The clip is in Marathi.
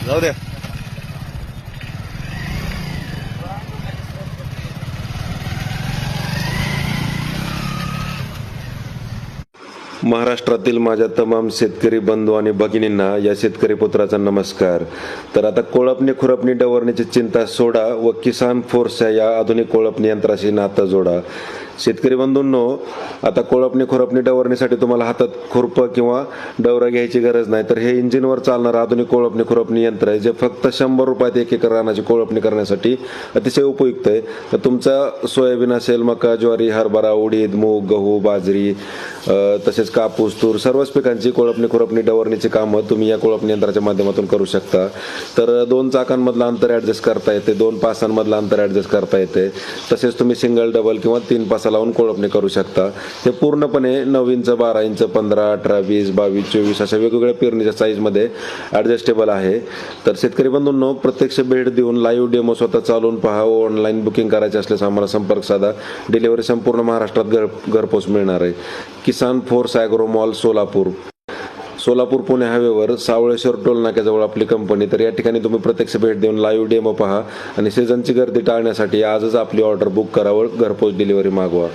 जाऊ द्या. महाराष्ट्रातील माझ्या तमाम शेतकरी बंधू आणि भगिनींना या शेतकरी पुत्राचा नमस्कार. तर आता कोळपणी खुरपणी डवरण्याची चिंता सोडा व किसान फोर्सच्या या आधुनिक कोळपणी यंत्राशी नातं जोडा. शेतकरी बंधूंनो, आता कोळपणी खुरपणी डवरणीसाठी तुम्हाला हातात खुरपं किंवा डवरा घ्यायची गरज नाही. तर हे इंजिनवर चालणारं आधुनिक कोळपणी खुरपणी यंत्र आहे, जे फक्त 100 रुपयात 1 एकर रानाची कोळपणी करण्यासाठी अतिशय उपयुक्त आहे. तर तुमचा सोयाबीन असेल, मका, ज्वारी, हरभरा, उडीद, मूग, गहू, बाजरी, तसेच कापूस, तूर, सर्वच पिकांची कोळपणी खुरपणी डवरणीची कामं तुम्ही या कोळपणी यंत्राच्या माध्यमातून करू शकता. तर 2 चाकांमधलं अंतर ॲडजस्ट करता येते, 2 पासांमधलं अंतर ॲडजस्ट करता येते. तसेच तुम्ही सिंगल, डबल किंवा 3 पासा लावून कोळपणी करू शकता. ते पूर्णपणे 9 इंच, 12 इंच, 15, 18, 20, 22, 24 अशा वेगवेगळ्या पेरणीच्या साईजमध्ये ॲडजस्टेबल आहे. तर शेतकरी बंधूंनो, प्रत्यक्ष भेट देऊन लाईव्ह डेमो स्वतः चालवून पहा. ऑनलाईन बुकिंग करायचे असल्यास आम्हाला संपर्क साधा. डिलिव्हरी संपूर्ण महाराष्ट्रात घरपोच मिळणार आहे. Kisan force agro mall, Solapur Pune हायवेवर सावळेश्वर टोल नाक्याजवळ आपली कंपनी. तर या ठिकाणी तुम्ही प्रत्यक्ष भेट देऊन लाईव्ह डेमो पहा आणि सीझनची गर्दी टाळण्यासाठी आजच आपली ऑर्डर बुक करा व घरपोच डिलिव्हरी मागवा.